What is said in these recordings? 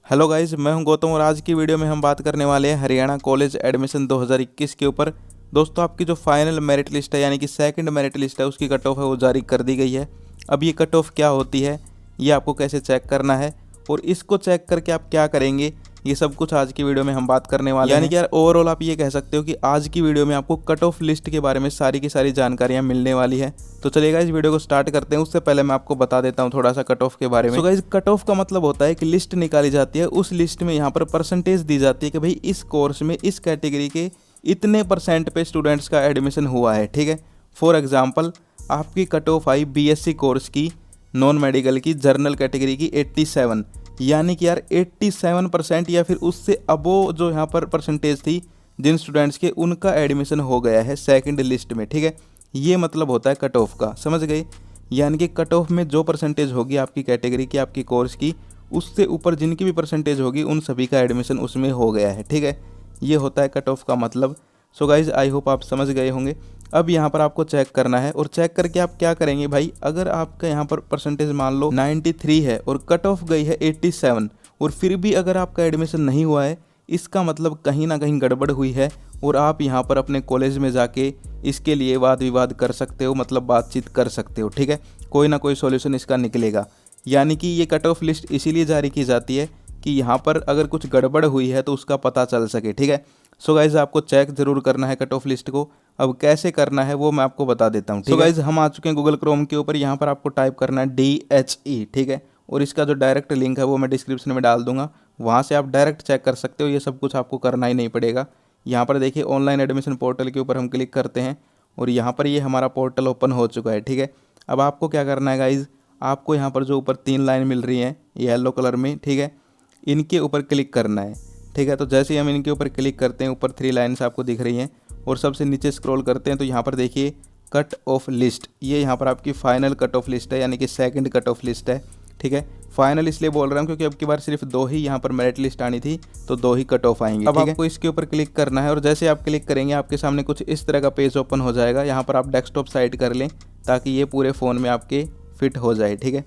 Hello guys, मैं हूं गौतम और आज की वीडियो में हम बात करने वाले हैं हरियाणा कॉलेज एडमिशन 2021 के ऊपर। दोस्तों, आपकी जो फाइनल मेरिट लिस्ट है यानी कि सेकंड मेरिट लिस्ट है उसकी कट ऑफ है वो जारी कर दी गई है। अब ये कट ऑफ क्या होती है, ये आपको कैसे चेक करना है और इसको चेक करके आप क्या करेंगे, ये सब कुछ आज की वीडियो में हम बात करने वाले हैं। यानी कि यार ओवरऑल आप ये कह सकते हो कि आज की वीडियो में आपको कट ऑफ लिस्ट के बारे में सारी की सारी जानकारियां मिलने वाली है। तो चलिएगा इस वीडियो को स्टार्ट करते हैं। उससे पहले मैं आपको बता देता हूं थोड़ा सा कट ऑफ के बारे में। गाइस, कट ऑफ का मतलब होता है कि लिस्ट निकाली जाती है, उस लिस्ट में यहाँ पर परसेंटेज दी जाती है कि भाई इस कोर्स में इस कैटेगरी के इतने % पे स्टूडेंट्स का एडमिशन हुआ है। ठीक है, फॉर एग्जाम्पल आपकी कट ऑफ आई BSc कोर्स की नॉन मेडिकल की जर्नल कैटेगरी की 87, यानी कि यार 87% या फिर उससे अबो जो यहाँ पर परसेंटेज थी जिन स्टूडेंट्स के, उनका एडमिशन हो गया है सेकंड लिस्ट में। ठीक है, ये मतलब होता है कट ऑफ का, समझ गए। यानी कि कट ऑफ में जो परसेंटेज होगी आपकी कैटेगरी की, आपकी कोर्स की, उससे ऊपर जिनकी भी परसेंटेज होगी उन सभी का एडमिशन उसमें हो गया है। ठीक है, ये होता है कट ऑफ का मतलब। सो गाइज, आई होप आप समझ गए होंगे। अब यहाँ पर आपको चेक करना है और चेक करके आप क्या करेंगे भाई, अगर आपका यहाँ पर परसेंटेज मान लो 93 है और कट ऑफ गई है 87 और फिर भी अगर आपका एडमिशन नहीं हुआ है, इसका मतलब कहीं ना कहीं गड़बड़ हुई है और आप यहाँ पर अपने कॉलेज में जाके इसके लिए वाद विवाद कर सकते हो, मतलब बातचीत कर सकते हो। ठीक है, कोई ना कोई सॉल्यूशन इसका निकलेगा। यानी कि ये कट ऑफ लिस्ट इसीलिए जारी की जाती है कि यहाँ पर अगर कुछ गड़बड़ हुई है तो उसका पता चल सके। ठीक है, सो गाइज आपको चेक जरूर करना है कट ऑफ लिस्ट को। अब कैसे करना है वो मैं आपको बता देता हूँ। सो गाइज, हम आ चुके हैं गूगल क्रोम के ऊपर। यहाँ पर आपको टाइप करना है DHE। ठीक है, और इसका जो डायरेक्ट लिंक है वो मैं डिस्क्रिप्शन में डाल दूंगा, वहाँ से आप डायरेक्ट चेक कर सकते हो। ये सब कुछ आपको करना ही नहीं पड़ेगा। यहाँ पर देखिए ऑनलाइन एडमिशन पोर्टल के ऊपर हम क्लिक करते हैं और यहाँ पर ये हमारा पोर्टल ओपन हो चुका है। ठीक है, अब आपको क्या करना है गाइज, आपको यहाँ पर जो ऊपर 3 लाइन मिल रही हैं येलो कलर में, ठीक है, इनके ऊपर क्लिक करना है। ठीक है, तो जैसे ही हम इनके ऊपर क्लिक करते हैं, ऊपर 3 लाइन्स आपको दिख रही हैं और सबसे नीचे स्क्रॉल करते हैं तो यहाँ पर देखिए कट ऑफ लिस्ट, ये यहाँ पर आपकी फाइनल कट ऑफ लिस्ट है, यानी कि सेकंड कट ऑफ लिस्ट है। ठीक है, फाइनल इसलिए बोल रहा हूँ क्योंकि अब की बार सिर्फ 2 ही यहाँ पर मेरिट लिस्ट आनी थी, तो 2 ही कट ऑफ आएंगे। अब आपको इसके ऊपर क्लिक करना है और जैसे आप क्लिक करेंगे आपके सामने कुछ इस तरह का पेज ओपन हो जाएगा। यहाँ पर आप डेस्कटॉप साइड कर लें ताकि ये पूरे फ़ोन में आपके फिट हो जाए। ठीक है,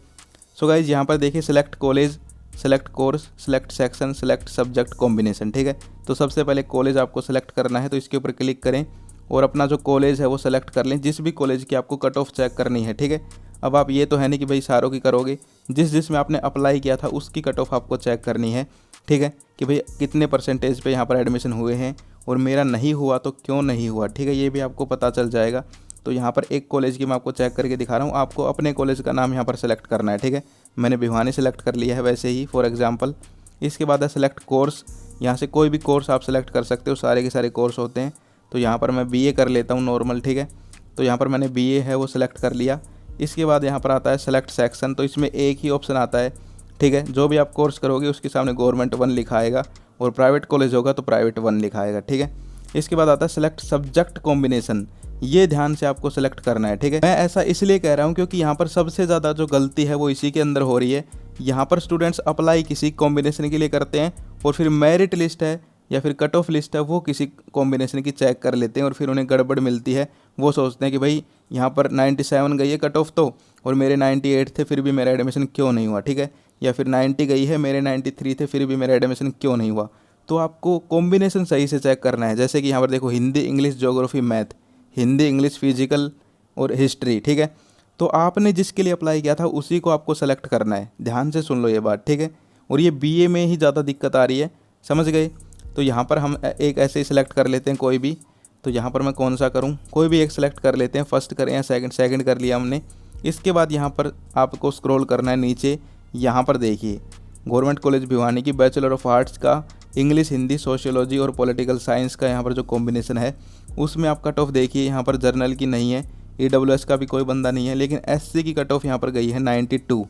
सो गाइज यहाँ पर देखिए select college, select course, select section, select subject combination. ठीक है, तो सबसे पहले कॉलेज आपको सेलेक्ट करना है, तो इसके ऊपर क्लिक करें और अपना जो कॉलेज है वो सेलेक्ट कर लें, जिस भी कॉलेज की आपको कट ऑफ चेक करनी है। ठीक है, अब आप ये तो है नहीं कि भाई सारों की करोगे, जिसमें आपने अप्लाई किया था उसकी कट ऑफ आपको चेक करनी है। ठीक है, कि भाई कितने % पे यहाँ पर एडमिशन हुए हैं और मेरा नहीं हुआ तो क्यों नहीं हुआ। ठीक है, ये भी आपको पता चल जाएगा। तो यहाँ पर एक कॉलेज की मैं आपको चेक करके दिखा रहा हूँ, आपको अपने कॉलेज का नाम यहाँ पर सेलेक्ट करना है। ठीक है, मैंने भिवानी सेलेक्ट कर लिया है वैसे ही फॉर एग्जांपल। इसके बाद है सेलेक्ट कोर्स, यहाँ से कोई भी कोर्स आप सेलेक्ट कर सकते हो, सारे के सारे कोर्स होते हैं। तो यहाँ पर मैं BA कर लेता हूँ नॉर्मल। ठीक है, तो यहाँ पर मैंने BA है वो सेलेक्ट कर लिया। इसके बाद यहाँ पर आता है सेलेक्ट सेक्शन, तो इसमें एक ही ऑप्शन आता है। ठीक है, जो भी आप कोर्स करोगे उसके सामने गवर्नमेंट 1 लिखा आएगा और प्राइवेट कॉलेज होगा तो प्राइवेट 1 लिखा आएगा। ठीक है, इसके बाद आता है सेलेक्ट सब्जेक्ट कॉम्बिनेशन, ये ध्यान से आपको सेलेक्ट करना है। ठीक है, मैं ऐसा इसलिए कह रहा हूँ क्योंकि यहाँ पर सबसे ज़्यादा जो गलती है वो इसी के अंदर हो रही है। यहाँ पर स्टूडेंट्स अप्लाई किसी कॉम्बिनेशन के लिए करते हैं और फिर मेरिट लिस्ट है या फिर कट ऑफ लिस्ट है वो किसी कॉम्बिनेशन की चेक कर लेते हैं और फिर उन्हें गड़बड़ मिलती है। वो सोचते हैं कि भाई यहाँ पर 97 गई है कट ऑफ तो, और मेरे 98 थे फिर भी मेरा एडमिशन क्यों नहीं हुआ। ठीक है, या फिर 90 गई है, मेरे 93 थे फिर भी मेरा एडमिशन क्यों नहीं हुआ। तो आपको कॉम्बिनेशन सही से चेक करना है। जैसे कि यहाँ पर देखो Hindi, English, geography, math, Hindi, English, physical और हिस्ट्री। ठीक है, तो आपने जिसके लिए अप्लाई किया था उसी को आपको सेलेक्ट करना है। ध्यान से सुन लो ये बात। ठीक है, और ये BA में ही ज़्यादा दिक्कत आ रही है, समझ गए। तो यहाँ पर हम एक ऐसे ही सिलेक्ट कर लेते हैं कोई भी। तो यहाँ पर मैं कौन सा करूँ, कोई भी एक सिलेक्ट कर लेते हैं, फर्स्ट करें या सेकंड कर लिया हमने। इसके बाद यहाँ पर आपको स्क्रॉल करना है नीचे। यहाँ पर देखिए गवर्नमेंट कॉलेज भिवानी की बैचलर ऑफ आर्ट्स का इंग्लिश, हिंदी, सोशियोलॉजी और पॉलिटिकल साइंस का यहाँ पर जो कॉम्बिनेशन है उसमें आप कट ऑफ देखिए, यहाँ पर जर्नल की नहीं है, EWS का भी कोई बंदा नहीं है, लेकिन SC की कट ऑफ यहाँ पर गई है 92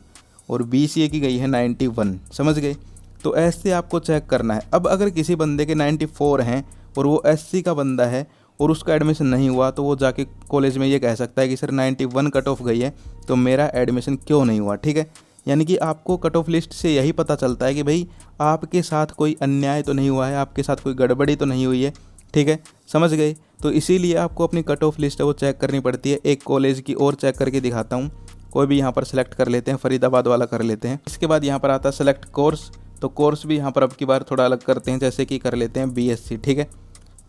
और BCA की गई है 91। समझ गए, तो ऐसे आपको चेक करना है। अब अगर किसी बंदे के 94 हैं और वो SC का बंदा है और उसका एडमिशन नहीं हुआ तो वो जाके कॉलेज में ये कह सकता है कि सर 91 कट ऑफ गई है तो मेरा एडमिशन क्यों नहीं हुआ। ठीक है, यानी कि आपको कट ऑफ लिस्ट से यही पता चलता है कि भाई आपके साथ कोई अन्याय तो नहीं हुआ है, आपके साथ कोई गड़बड़ी तो नहीं हुई है। ठीक है, समझ गए। तो इसीलिए आपको अपनी कट ऑफ लिस्ट है वो चेक करनी पड़ती है। एक कॉलेज की और चेक करके दिखाता हूँ, कोई भी यहाँ पर सेलेक्ट कर लेते हैं, फरीदाबाद वाला कर लेते हैं। इसके बाद यहाँ पर आता है सेलेक्ट कोर्स, तो कोर्स भी यहाँ पर अब की बार थोड़ा अलग करते हैं, जैसे कि कर लेते हैं बीएससी। ठीक है,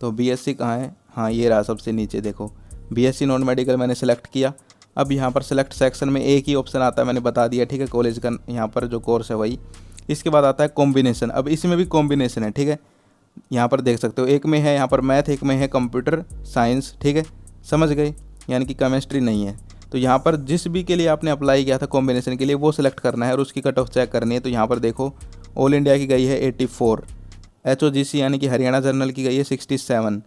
तो बीएससी कहाँ है, हाँ ये रहा सबसे नीचे देखो, बीएससी नॉन मेडिकल मैंने सेलेक्ट किया। अब यहाँ पर सेलेक्ट सेक्शन में एक ही ऑप्शन आता है, मैंने बता दिया। ठीक है, कॉलेज का यहाँ पर जो कोर्स है वही। इसके बाद आता है कॉम्बिनेशन। अब इसमें भी कॉम्बिनेशन है। ठीक है, यहाँ पर देख सकते हो, एक में है यहाँ पर मैथ, एक में है कंप्यूटर साइंस। ठीक है, समझ गए, यानी कि केमिस्ट्री नहीं है। तो यहाँ पर जिस भी के लिए आपने अप्लाई किया था कॉम्बिनेशन के लिए, वो सिलेक्ट करना है और उसकी कट ऑफ चेक करनी है। तो यहाँ पर देखो, ऑल इंडिया की गई है 84, HOGC यानी कि हरियाणा जनरल की गई है 67,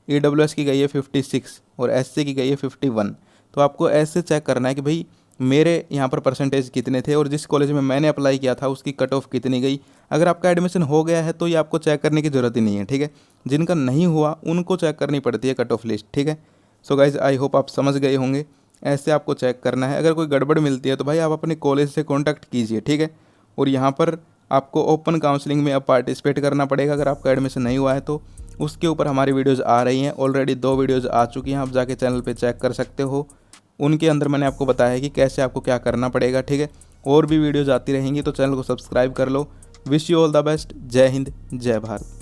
EWS की गई है 56 और SC की गई है 51। तो आपको ऐसे चेक करना है कि भाई मेरे यहाँ पर परसेंटेज कितने थे और जिस कॉलेज में मैंने अप्लाई किया था उसकी कट ऑफ कितनी गई। अगर आपका एडमिशन हो गया है तो ये आपको चेक करने की ज़रूरत ही नहीं है। ठीक है, जिनका नहीं हुआ उनको चेक करनी पड़ती है कट ऑफ लिस्ट। ठीक है, सो गाइज आई होप आप समझ गए होंगे, ऐसे आपको चेक करना है। अगर कोई गड़बड़ मिलती है तो भाई आप अपने कॉलेज से कॉन्टैक्ट कीजिए। ठीक है, और यहाँ पर आपको ओपन काउंसलिंग में अब पार्टिसिपेट करना पड़ेगा। अगर आपका एडमिशन नहीं हुआ है तो उसके ऊपर हमारी वीडियोज़ आ रही हैं, ऑलरेडी 2 वीडियोज़ आ चुकी हैं, आप जाके चैनल पे चेक कर सकते हो। उनके अंदर मैंने आपको बताया है कि कैसे आपको क्या करना पड़ेगा। ठीक है, और भी वीडियोज़ आती रहेंगी, तो चैनल को सब्सक्राइब कर लो। Wish you all the best. जय हिंद, जय भारत।